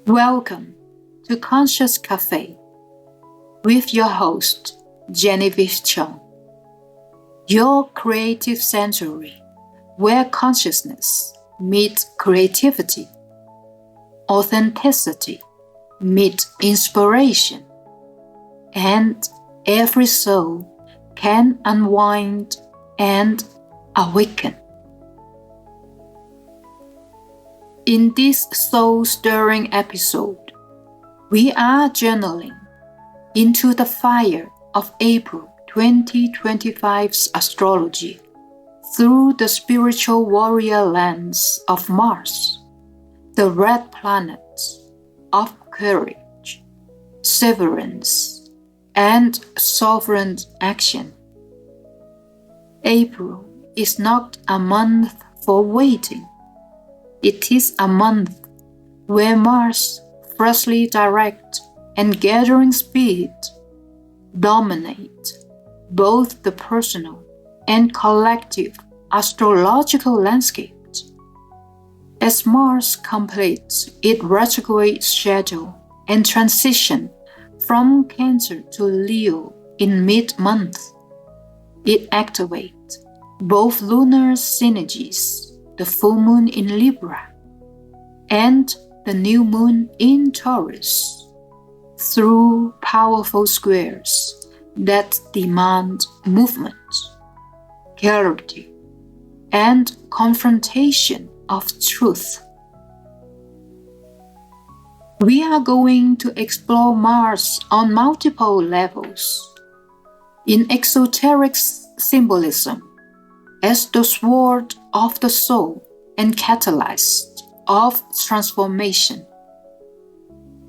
Welcome to Conscious Cafe with your host, Genevieve Cheung, your creative sanctuary where consciousness meets creativity, authenticity meets inspiration, and every soul can unwind and awaken. In this soul-stirring episode, we are journaling into the fire of April 2025's astrology through the spiritual warrior lens of Mars, the red planet of courage, severance, and sovereign action. April is not a month for waiting. It is a month where Mars, freshly direct and gathering speed, dominate both the personal and collective astrological landscapes. As Mars completes its retrograde schedule and transition from Cancer to Leo in mid-month, it activates both lunar synergies, the full moon in Libra, and the new moon in Taurus, through powerful squares that demand movement, clarity, and confrontation of truth. We are going to explore Mars on multiple levels. In esoteric symbolism, as the sword of the soul and catalyst of transformation.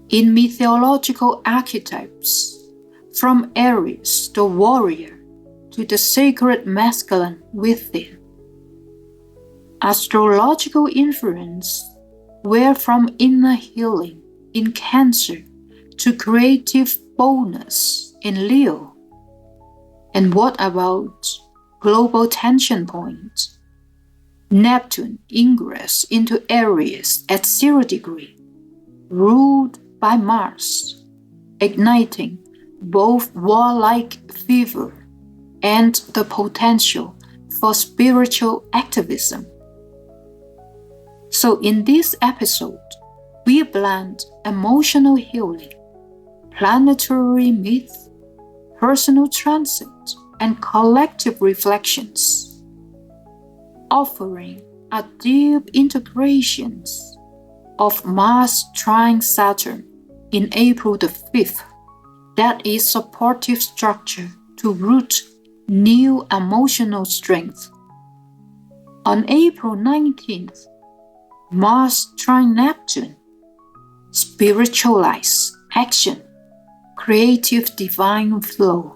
In mythological archetypes, from Aries, the warrior, to the sacred masculine within. Astrological influence, where from inner healing in Cancer to creative boldness in Leo. And what about global tension point? Neptune ingress into Aries at 0 degree, ruled by Mars, igniting both warlike fever and the potential for spiritual activism. So in this episode, we blend emotional healing, planetary myth, personal transit, and collective reflections, offering a deep integration of Mars trine Saturn in April the 5th that is supportive structure to root new emotional strength. On April 19th, Mars trine Neptune, spiritualize action, creative divine flow.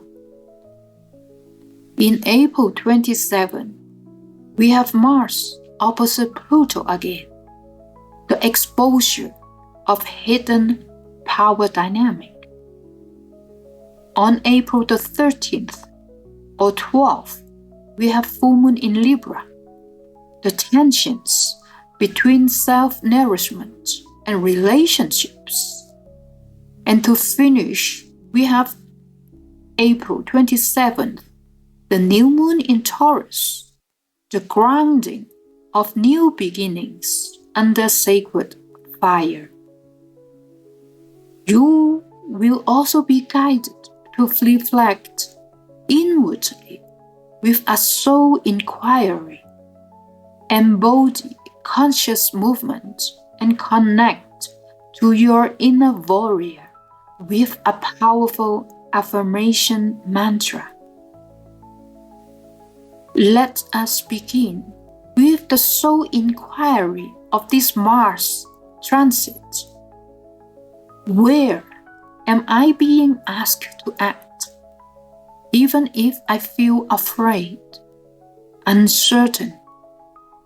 In April 27, we have Mars opposite Pluto again, the exposure of hidden power dynamic. On April the 13th or 12th, we have full moon in Libra, the tensions between self-nourishment and relationships. And to finish, we have April 27th, the new moon in Taurus, the grounding of new beginnings under sacred fire. You will also be guided to reflect inwardly with a soul inquiry, embody conscious movement, and connect to your inner warrior with a powerful affirmation mantra. Let us begin with the soul inquiry of this Mars transit. Where am I being asked to act, even if I feel afraid, uncertain,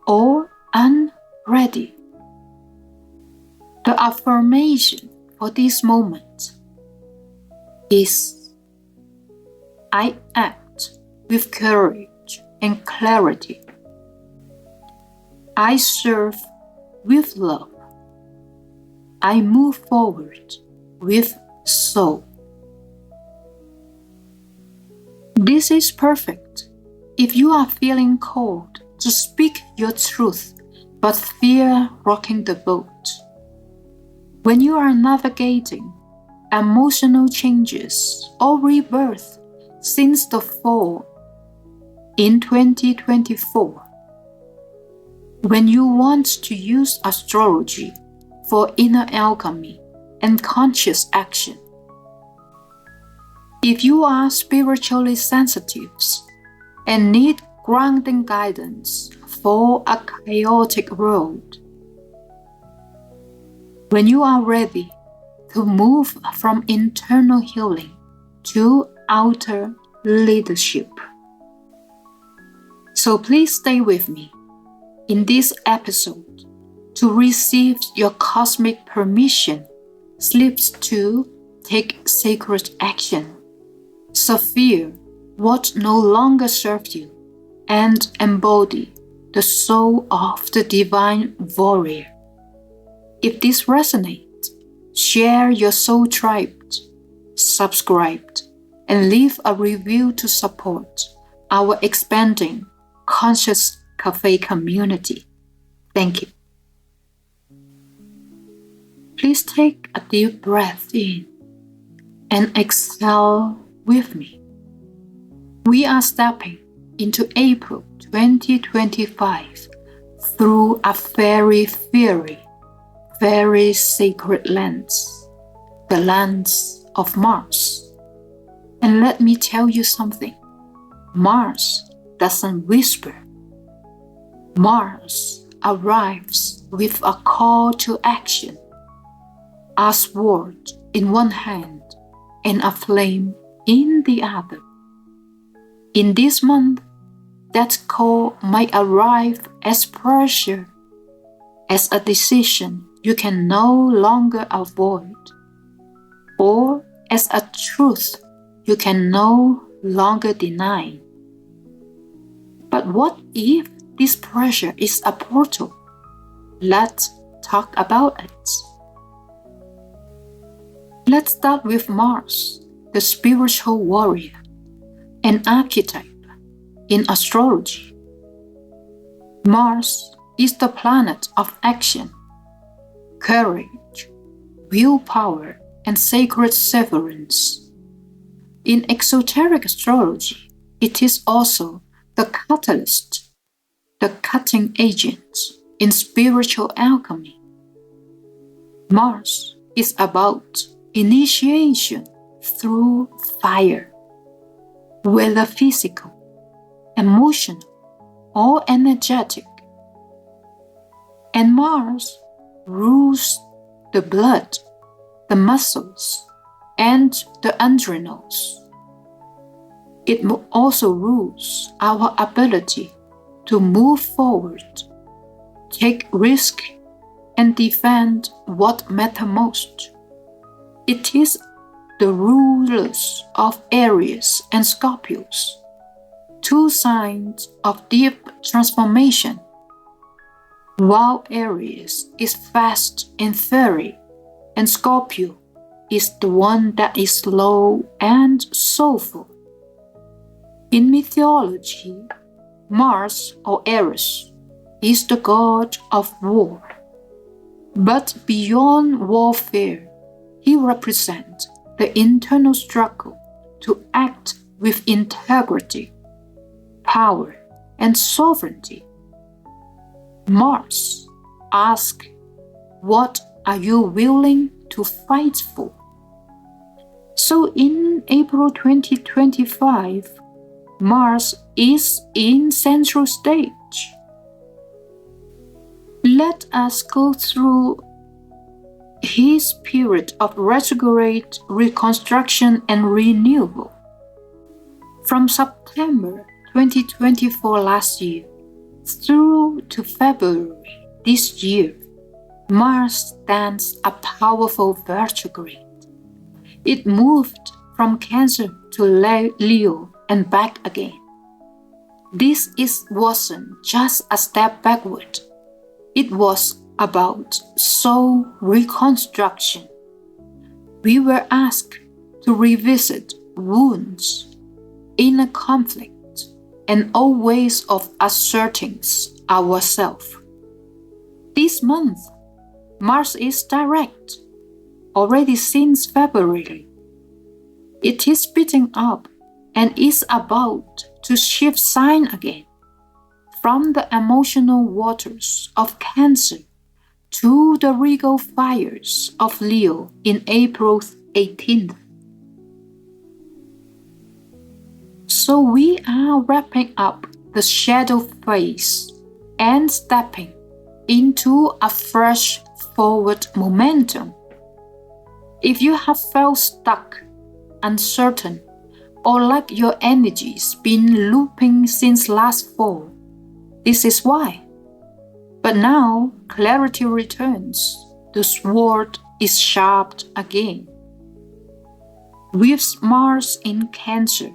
or unready? The affirmation for this moment is, I act with courage and clarity. I serve with love. I move forward with soul. This is perfect if you are feeling called to speak your truth but fear rocking the boat. When you are navigating emotional changes or rebirth since the fall in 2024, when you want to use astrology for inner alchemy and conscious action, if you are spiritually sensitive and need grounding guidance for a chaotic world, when you are ready to move from internal healing to outer leadership. So please stay with me in this episode to receive your cosmic permission slips to take sacred action, severe what no longer serves you, and embody the soul of the divine warrior. If this resonates, share your soul tribe, subscribe, and leave a review to support our expanding Conscious Cafe community. Thank you. Please take a deep breath in and exhale with me. We are stepping into April 2025 through a very sacred lens, the lens of Mars. And let me tell you something. Mars doesn't whisper. Mars arrives with a call to action, a sword in one hand and a flame in the other. In this month, that call might arrive as pressure, as a decision you can no longer avoid, or as a truth you can no longer deny. But what if this pressure is a portal? Let's talk about it. Let's start with Mars, the spiritual warrior, an archetype in astrology. Mars is the planet of action, courage, willpower, and sacred severance. In esoteric astrology, it is also the catalyst, the cutting agent in spiritual alchemy. Mars is about initiation through fire, whether physical, emotional, or energetic. And Mars rules the blood, the muscles, and the adrenals. It also rules our ability to move forward, take risk, and defend what matters most. It is the rulers of Aries and Scorpios, two signs of deep transformation. While Aries is fast and fiery, and Scorpio is the one that is slow and soulful. In mythology, Mars or Aries is the god of war. But beyond warfare, he represents the internal struggle to act with integrity, power, and sovereignty. Mars asks, what are you willing to fight for? So in April 2025, Mars is in central stage. Let us go through his period of retrograde, reconstruction, and renewal. From September 2024 last year through to February this year, Mars stands a powerful retrograde. It moved from Cancer to Leo and back again. This wasn't just a step backward. It was about soul reconstruction. We were asked to revisit wounds, inner conflict, and old ways of asserting ourselves. This month, Mars is direct, already since February. It is speeding up and is about to shift sign again from the emotional waters of Cancer to the regal fires of Leo in April 18th. So we are wrapping up the shadow phase and stepping into a fresh forward momentum. If you have felt stuck, uncertain, or like your energy's been looping since last fall, this is why. But now clarity returns. The sword is sharpened again. With Mars in Cancer,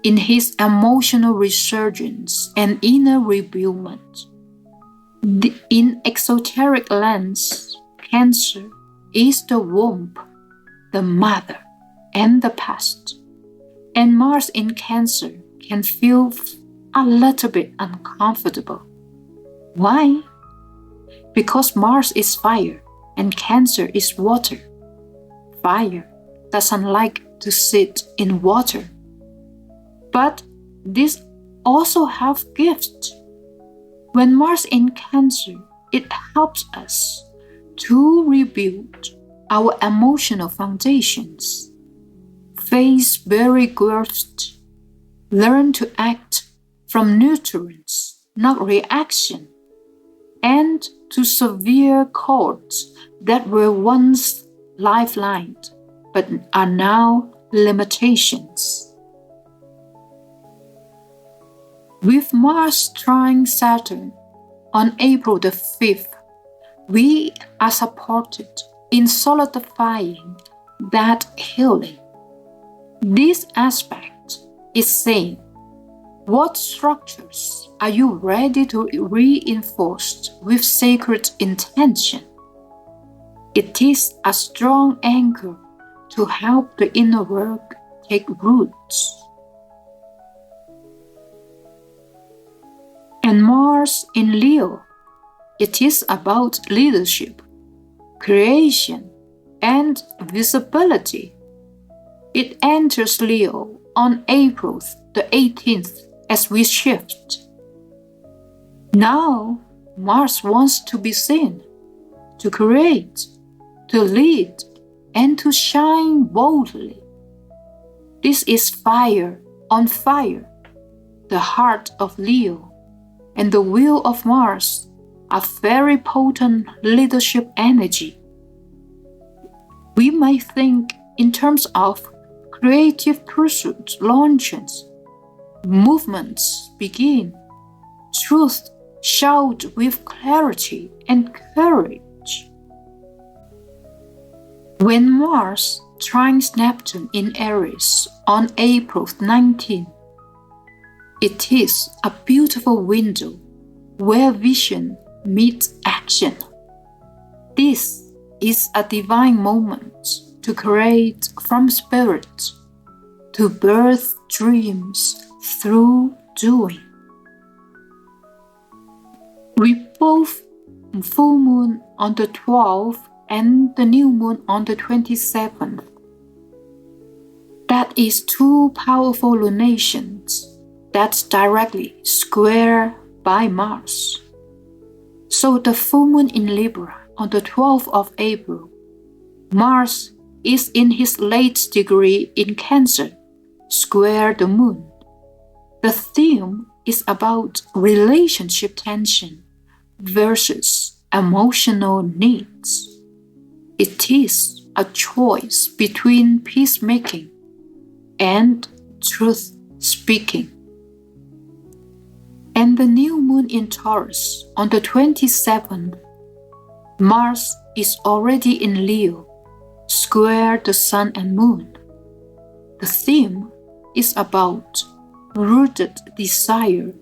in his emotional resurgence and inner rebuildment, in esoteric lens, Cancer is the womb, the mother, and the past. And Mars in Cancer can feel a little bit uncomfortable. Why? Because Mars is fire and Cancer is water. Fire doesn't like to sit in water. But this also have gifts. When Mars in Cancer, it helps us to rebuild our emotional foundations, face buried growth, learn to act from nutrients, not reaction, and to severe chords that were once lifelines but are now limitations. With Mars trine Saturn on April the 5th, we are supported in solidifying that healing. This aspect is saying, what structures are you ready to reinforce with sacred intention? It is a strong anchor to help the inner work take roots. And Mars in Leo, it is about leadership, creation, and visibility. It enters Leo on April the 18th as we shift. Now, Mars wants to be seen, to create, to lead, and to shine boldly. This is fire on fire, the heart of Leo, and the will of Mars, a very potent leadership energy. We might think in terms of creative pursuits, launches, movements begin, truth shout with clarity and courage. When Mars trines Neptune in Aries on April 19, it is a beautiful window where vision meets action. This is a divine moment to create from spirit, to birth dreams through doing. With both full moon on the 12th and the new moon on the 27th, that is two powerful lunations that's directly square by Mars. So the full moon in Libra on the 12th of April, Mars is in his late degree in Cancer, square the moon. The theme is about relationship tension versus emotional needs. It is a choice between peacemaking and truth speaking. And the new moon in Taurus on the 27th, Mars is already in Leo, square the sun and moon. The theme is about rooted desire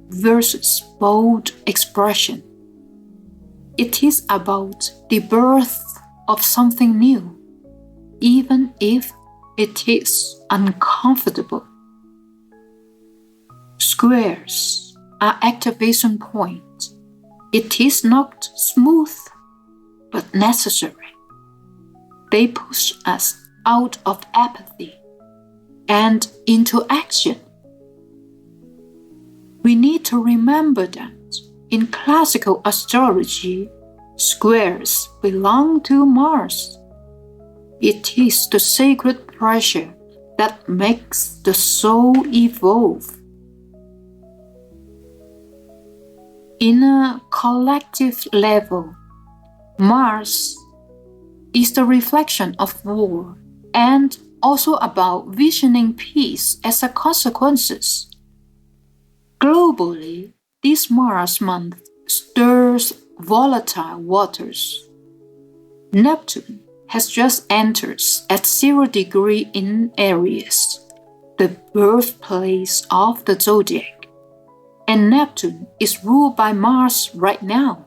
versus bold expression. It is about the birth of something new, even if it is uncomfortable. Squares are activation points. It is not smooth, but necessary. They push us out of apathy and into action. We need to remember that in classical astrology, squares belong to Mars. It is the sacred pressure that makes the soul evolve. In a collective level, Mars is the reflection of war and also about visioning peace as a consequence. Globally, this Mars month stirs volatile waters. Neptune has just entered at 0 degrees in Aries, the birthplace of the zodiac, and Neptune is ruled by Mars right now.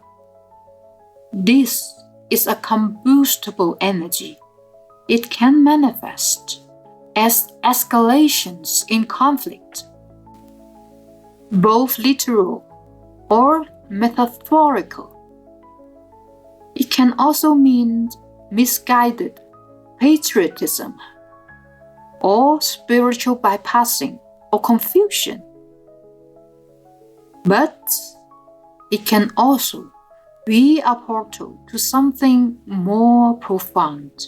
This is a combustible energy. It can manifest as escalations in conflict, both literal or metaphorical. It can also mean misguided patriotism or spiritual bypassing or confusion. But it can also be a portal to something more profound.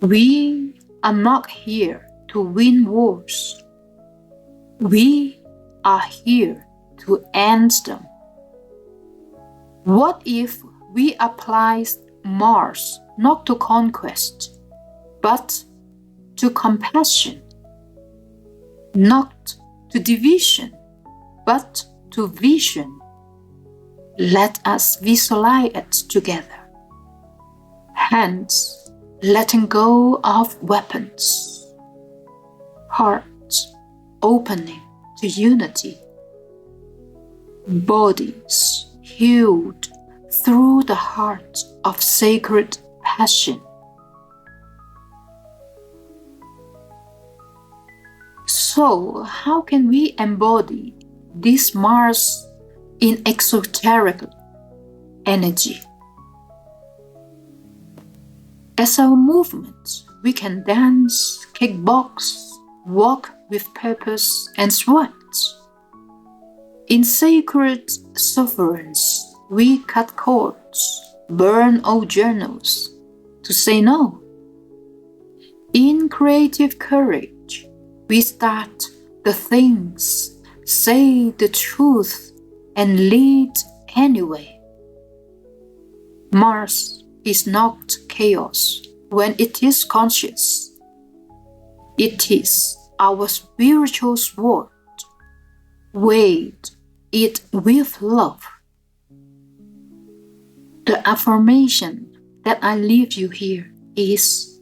We are not here to win wars. We are here to end them. What if we apply Mars not to conquest, but to compassion, not to division, but to vision? Let us visualize it together. Hands letting go of weapons. Hearts opening to unity. Bodies healed through the heart of sacred passion. So, how can we embody this Mars in esoteric energy? As our movement, we can dance, kickbox, walk with purpose, and sweat. In sacred Severance, we cut cords, burn old journals to say no. In creative courage, we start the things, say the truth, and lead anyway. Mars is not chaos when it is conscious. It is our spiritual sword. Wade it with love. The affirmation that I leave you here is,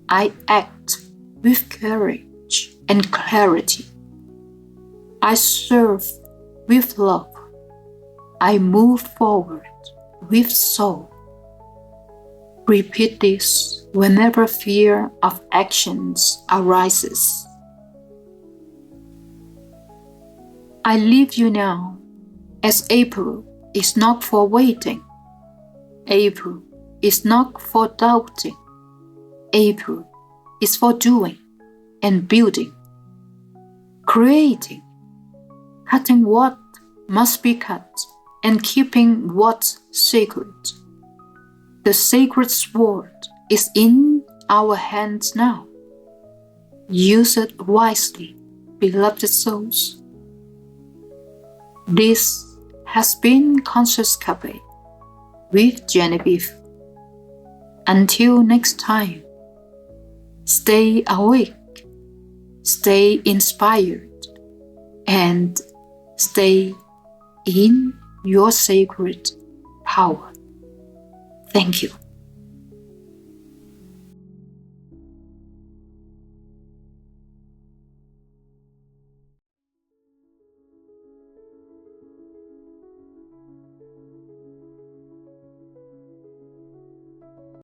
I act with courage and clarity. I serve with love. I move forward with soul. Repeat this whenever fear of actions arises. I leave you now, as April is not for waiting. April is not for doubting. April is for doing and building, creating, cutting what must be cut, and keeping what's sacred. The sacred sword is in our hands now. Use it wisely, beloved souls. This has been Conscious Cafe with Genevieve. Until next time, stay awake, stay inspired, and stay in your sacred power. Thank you.